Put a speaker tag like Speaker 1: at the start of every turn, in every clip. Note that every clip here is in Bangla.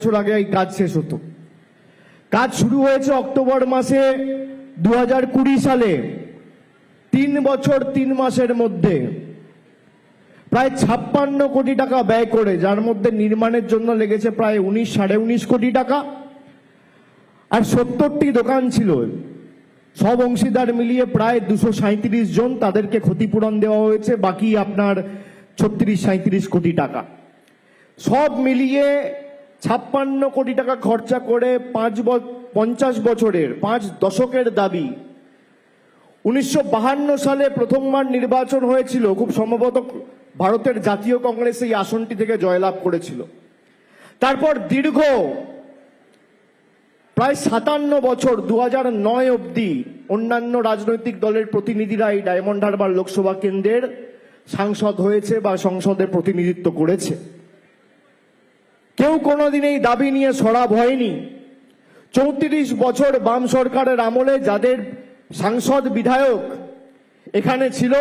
Speaker 1: বছর আগে এই কাজ শেষ হতো। কাজ শুরু হয়েছে অক্টোবর মাসে 2020 সালে। 3 বছর 3 মাসের মধ্যে প্রায় 56 কোটি টাকা ব্যয় করে, যার মধ্যে নির্মাণের জন্য লেগেছে প্রায় 19-19.5 কোটি টাকা। আর 70টি দোকান ছিল, সব অংশীদার মিলিয়ে প্রায় 237 জন, তাদেরকে ক্ষতিপূরণ দেওয়া হয়েছে বাকি আপনার 36-37 কোটি টাকা। সব মিলিয়ে 56 কোটি টাকা খরচা করে 50 বছরের 5 দশকের দাবি। 1952 সালে প্রথমবার নির্বাচন হয়েছিল, খুব সম্ভবত ভারতের জাতীয় কংগ্রেস এই আসনটি থেকে জয়লাভ করেছিল। তারপর দীর্ঘ প্রায় 57 বছর 2009 অবধি অন্যান্য রাজনৈতিক দলের প্রতিনিধিরা এই ডায়মন্ড হারবার লোকসভা কেন্দ্রের সাংসদ হয়েছে বা সংসদে প্রতিনিধিত্ব করেছে। কেউ কোনোদিন এই দাবি নিয়ে সরব হয়নি। 34 বছর বাম সরকারের আমলে যাদের সাংসদ বিধায়ক এখানে ছিল,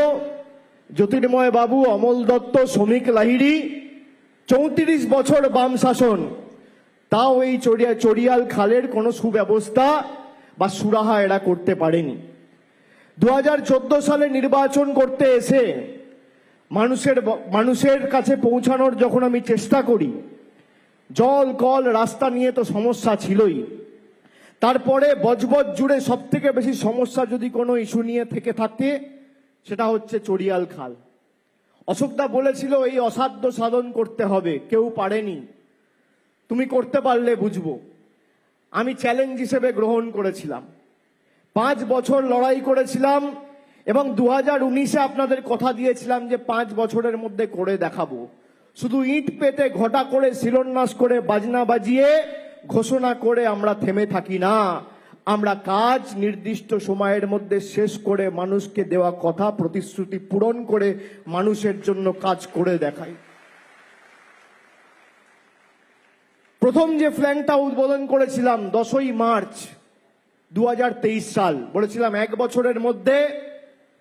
Speaker 1: জ্যোতির্ময় বাবু, অমল দত্ত, শ্রমিক লাহিড়ী, 34 বছর বাম শাসন, তাও এই চড়িয়াল খালের কোনো সুব্যবস্থা বা সুরাহা এরা করতে পারেনি। 2014 সালে নির্বাচন করতে এসে মানুষের কাছে পৌঁছানোর যখন আমি চেষ্টা করি, জল কল রাস্তা নিয়ে তো সমস্যা ছিলই, তারপরে বজবজ জুড়ে সব থেকে বেশি সমস্যা যদি কোনো ইস্যু নিয়ে থেকে থাকে সেটা হচ্ছে চড়িয়াল খাল। অশোকদা বলেছিল এই অসাধ্য সাধন করতে হবে, কেউ পারেনি, তুমি করতে পারলে বুঝবো। আমি চ্যালেঞ্জ হিসেবে গ্রহণ করেছিলাম, 5 বছর লড়াই করেছিলাম এবং 2019-এ আপনাদের কথা দিয়েছিলাম যে 5 বছরের মধ্যে করে দেখাবো। শুধু ইট পেতে ঘটা করে শিলান্যাস করে বাজনা বাজিয়ে ঘোষণা করে আমরা থেমে থাকি না, আমরা কাজ নির্দিষ্ট সময়ের মধ্যে শেষ করে মানুষকে দেওয়া কথা প্রতিশ্রুতি পূরণ করে মানুষের জন্য কাজ করে দেখাই। প্রথম যে ফ্ল্যাংটা উদ্বোধন করেছিলাম 10ই মার্চ 2023 সাল, বলেছিলাম 1 বছরের মধ্যে,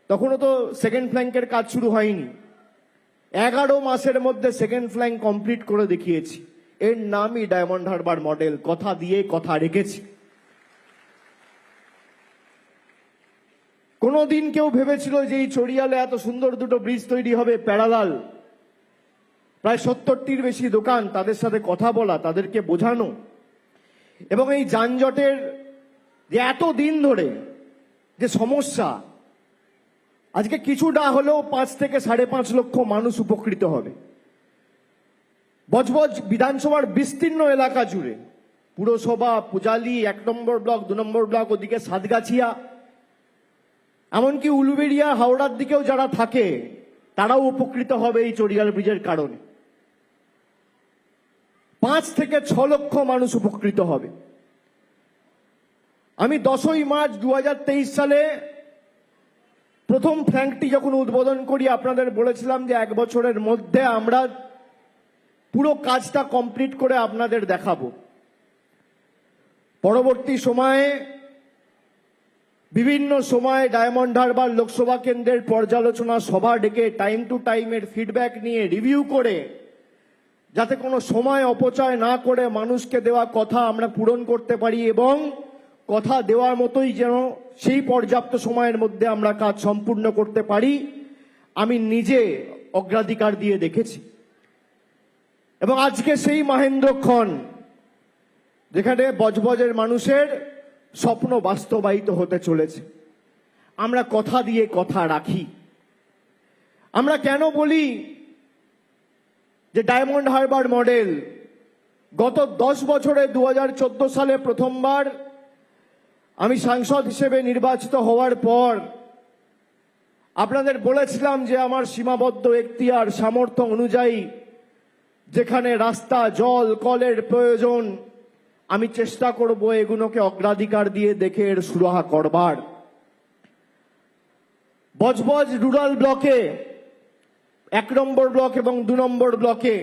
Speaker 1: তখনও তো সেকেন্ড ফ্ল্যাঙ্কের কাজ শুরু হয়নি, 11 মাসের মধ্যে সেকেন্ড ফ্ল্যাঙ্ক কমপ্লিট করে দেখিয়েছি। এর নামই ডায়মন্ড হারবার মডেল, কথা দিয়ে কথা রেখেছি। কোনদিন কেউ ভেবেছিল যে এই চড়িয়ালে এত সুন্দর দুটো ব্রিজ তৈরি হবে প্যারালাল, প্রায় 70টির বেশি দোকান, তাদের সাথে কথা বলা, তাদেরকে বোঝানো, এবং এই যানজটের যে এত দিন ধরে যে সমস্যা, আজকে কিছুটা হলেও 5 থেকে 5.5 লক্ষ মানুষ উপকৃত হবে। বজবজ বিধানসভার বিস্তীর্ণ এলাকা জুড়ে, পুরসভা, পূজালি, 1 নম্বর ব্লক, 2 নম্বর ব্লক, ওদিকে সাতগাছিয়া, এমনকি উলুবেড়িয়া, হাওড়ার দিকেও যারা থাকে তারাও উপকৃত হবে এই চড়িয়াল ব্রিজের কারণে। 5 থেকে 6 লক্ষ মানুষ উপকৃত হবে। আমি 10ই মার্চ 2023 সালে প্রথম ফ্ল্যাঙ্কটি যখন উদ্বোধন করি, আপনাদের বলেছিলাম যে 1 বছরের মধ্যে আমরা পুরো কাজটা কমপ্লিট করে আপনাদের দেখাবো। পরবর্তী সময়ে বিভিন্ন সময়ে ডায়মন্ড হারবার লোকসভা কেন্দ্রের পর্যালোচনা সভা ডেকে টাইম টু টাইমের ফিডব্যাক নিয়ে রিভিউ করে, যাতে কোনো সময় অপচয় না করে মানুষকে দেওয়া কথা আমরা পূরণ করতে পারি এবং কথা দেওয়ার মতোই যেন সেই পর্যাপ্ত সময়ের মধ্যে আমরা কাজ সম্পূর্ণ করতে পারি, আমি নিজে অগ্রাধিকার দিয়ে দেখেছি। এবং আজকে সেই মহেন্দ্রক্ষণ যেখানে বজবজের মানুষের স্বপ্ন বাস্তবায়িত হতে চলেছে। আমরা কথা দিয়ে কথা রাখি। আমরা কেন বলি যে ডায়মন্ড হারবার মডেল? গত 10 বছরে 2014 সালে প্রথমবার আমি সাংসদ হিসেবে নির্বাচিত হওয়ার পর আপনাদের বলেছিলাম যে আমার সীমাবদ্ধ এখতিয়ার সামর্থ্য অনুযায়ী যেখানে রাস্তা, জল, কলের প্রয়োজন, আমি চেষ্টা করব এগুলোকে অগ্রাধিকার দিয়ে দেখে এর সুরাহা করবার। বজবজ রুরাল ব্লকে 1 নম্বর ব্লক এবং 2 নম্বর ব্লকে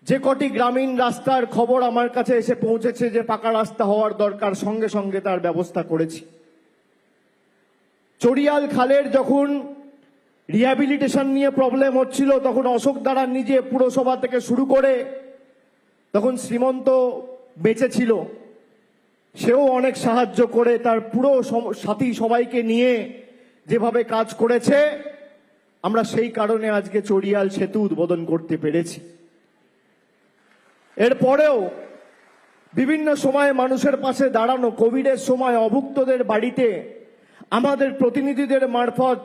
Speaker 1: যে কটি গ্রামীণ রাস্তার খবর আমার কাছে এসে পৌঁছেছে যে পাকা রাস্তা হওয়ার দরকার, সঙ্গে সঙ্গে তার ব্যবস্থা করেছি। চড়িয়াল খালের যখন রিহ্যাবিলিটেশন নিয়ে প্রবলেম হচ্ছিল, তখন অশোক দ্বারা নিজে পুরসভা থেকে শুরু করে তখন শ্রীমন্ত বেঁচে ছিল, সেও অনেক সাহায্য করে তার পুরো সাথী সবাইকে নিয়ে যেভাবে কাজ করেছে, আমরা সেই কারণে আজকে চড়িয়াল সেতু উদ্বোধন করতে পেরেছি। এরপরেও বিভিন্ন সময়ে মানুষের পাশে দাঁড়ানো, কোভিডের সময় অভুক্তদের বাড়িতে আমাদের প্রতিনিধিদের মারফত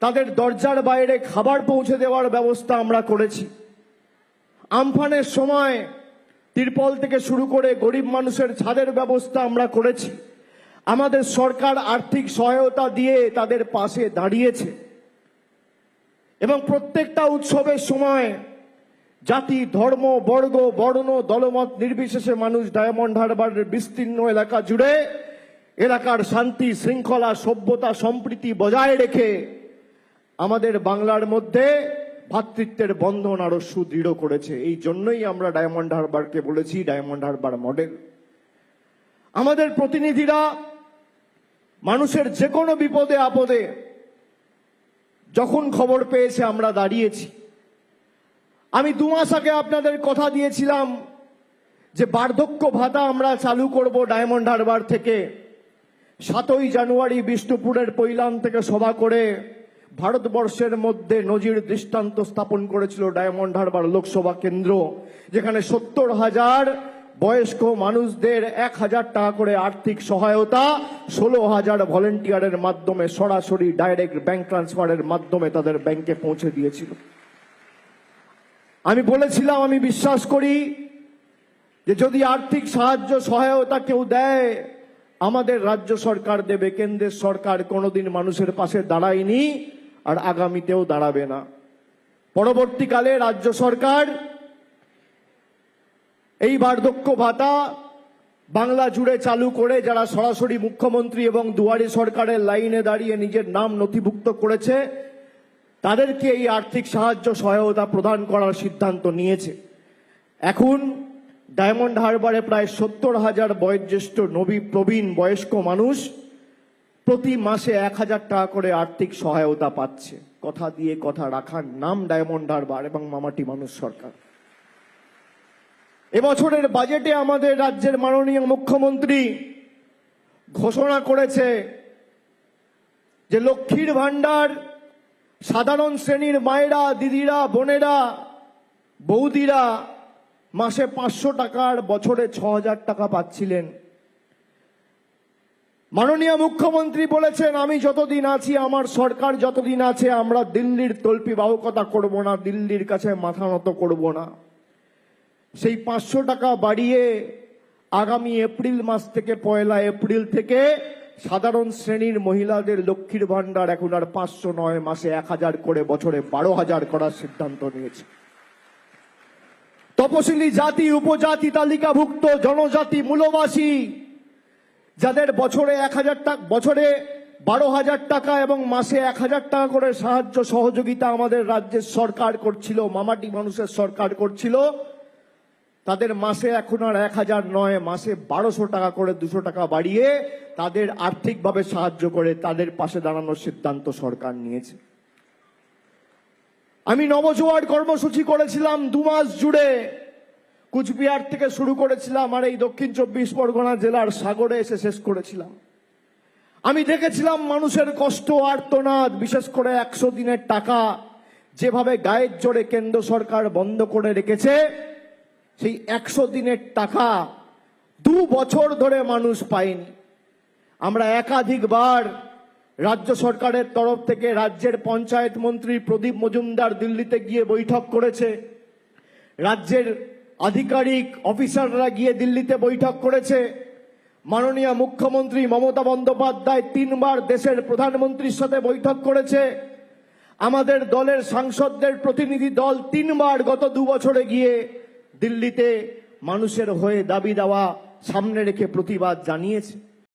Speaker 1: তাদের দরজার বাইরে খাবার পৌঁছে দেওয়ার ব্যবস্থা আমরা করেছি। আমফানের সময় তিরপল থেকে শুরু করে গরিব মানুষের ছাদের ব্যবস্থা আমরা করেছি। আমাদের সরকার আর্থিক সহায়তা দিয়ে তাদের পাশে দাঁড়িয়েছে এবং প্রত্যেকটা উৎসবের সময় জাতি, ধর্ম, বর্গ, বর্ণ, দলমত নির্বিশেষে মানুষ ডায়মন্ড হারবারের বিস্তীর্ণ এলাকা জুড়ে এলাকার শান্তি শৃঙ্খলা, সভ্যতা, সম্প্রীতি বজায় রেখে আমাদের বাংলার মধ্যে ভ্রাতৃত্বের বন্ধন আরো সুদৃঢ় করেছে। এই জন্যই আমরা ডায়মন্ড হারবারকে বলেছি ডায়মন্ড হারবার মডেল। আমাদের প্রতিনিধিরা মানুষের যে কোনো বিপদে আপদে যখন খবর পেয়েছে আমরা দাঁড়িয়েছি। আমি 2 মাস আগে আপনাদের কথা দিয়েছিলাম যে বার্ধক্য ভাতা আমরা চালু করব ডায়মন্ড হারবার থেকে। 7ই জানুয়ারি বিষ্ণুপুরের পৈলান থেকে সভা করে ভারতবর্ষের মধ্যে নজির দৃষ্টান্ত স্থাপন করেছিল ডায়মন্ড হারবার লোকসভা কেন্দ্র, যেখানে 70,000 বয়স্ক মানুষদের 1,000 টাকা করে আর্থিক সহায়তা 16,000 ভলেন্টিয়ারের মাধ্যমে সরাসরি ডাইরেক্ট ব্যাংক ট্রান্সফারের মাধ্যমে তাদের ব্যাংকে পৌঁছে দিয়েছিল। আমি বলেছিলাম, আমি বিশ্বাস করি যে যদি আর্থিক সাহায্য সহায়তা কেউ দেয়, আমাদের রাজ্য সরকার দেবে। কেন্দ্রের সরকার কোনোদিন মানুষের পাশে দাঁড়ায়নি আর আগামীতেও দাঁড়াবে না। পরবর্তীকালে রাজ্য সরকার এই বার্ধক্য ভাতা বাংলা জুড়ে চালু করে যারা সরাসরি মুখ্যমন্ত্রী এবং দুয়ারে সরকারের লাইনে দাঁড়িয়ে নিজের নাম নথিভুক্ত করেছে, তাদেরকে এই আর্থিক সাহায্য সহায়তা প্রদান করার সিদ্ধান্ত নিয়েছে। এখন ডায়মন্ড হারবারে প্রায় 70,000 বয়োজ্যেষ্ঠ প্রবীণ বয়স্ক মানুষ প্রতি মাসে 1,000 টাকা করে আর্থিক সহায়তা পাচ্ছে। কথা দিয়ে কথা রাখার নাম ডায়মন্ড হারবার এবং মামাটি মানুষ সরকার। এবছরের বাজেটে আমাদের রাজ্যের মাননীয় মুখ্যমন্ত্রী ঘোষণা করেছে যে লক্ষ্মীর ভান্ডার সাধারণ শ্রেণীর মায়েরা, দিদিরা, বোনেরা, বৌদিরা মাসে 500 টাকার বছরে 6,000 টাকা পাচ্ছিলেন। মাননীয় মুখ্যমন্ত্রী বলেছেন, আমি যতদিন আছি, আমার সরকার যতদিন আছে, আমরা দিল্লির তল্পি বাহকতা করব না, দিল্লির কাছে মাথা নত করব না। সেই 500 টাকা বাড়িয়ে আগামী এপ্রিল মাস থেকে 1 এপ্রিল থেকে সাধারণ শ্রেণীর মহিলাদের লক্ষ্মীর ভান্ডার এখন আর 500 নয়, মাসে 1,000 করে বছরে 12,000 করার সিদ্ধান্ত নিয়েছে। তপশিলি জাতি, উপজাতি, তালিকাভুক্ত জনজাতি, মূলবাসী যাদের বছরে 1,000 টাকা, বছরে 12,000 টাকা এবং মাসে 1,000 টাকা করে সাহায্য সহযোগিতা আমাদের রাজ্যের সরকার করছিল, মামাটি মানুষের সরকার করছিল, তাদের মাসে এখন আর 1,000 নয়, মাসে 1200 টাকা করে 200 টাকা বাড়িয়ে তাদের আর্থিকভাবে সাহায্য করে তাদের পাশে দাঁড়ানোর সিদ্ধান্ত সরকার নিয়েছে। আমি নবজোয়ার কর্মসূচি করেছিলাম 2 মাস জুড়ে। কুচবিহার থেকে শুরু করেছিলাম আর এই দক্ষিণ 24 পরগনা জেলার সাগরে এসে শেষ করেছিলাম। আমি দেখেছিলাম মানুষের কষ্ট, আর্তনাদ, বিশেষ করে 100 দিনের টাকা যেভাবে গায়ের জোরে কেন্দ্র সরকার বন্ধ করে রেখেছে। সেই 100 দিনের টাকা 2 বছর ধরে মানুষ পায়নি। আমরা একাধিকবার রাজ্য সরকারের তরফ থেকে রাজ্যের পঞ্চায়েত মন্ত্রী প্রদীপ মজুমদার দিল্লিতে গিয়ে বৈঠক করেছে, রাজ্যের আধিকারিক অফিসাররা গিয়ে দিল্লিতে বৈঠক করেছে, মাননীয় মুখ্যমন্ত্রী মমতা বন্দ্যোপাধ্যায় 3 বার দেশের প্রধানমন্ত্রীর সাথে বৈঠক করেছে, আমাদের দলের সাংসদদের প্রতিনিধি দল 3 বার গত 2 বছরে গিয়ে দিল্লিতে মানুষের হয়ে দাবি দেওয়া সামনে রেখে প্রতিবাদ জানিয়েছে।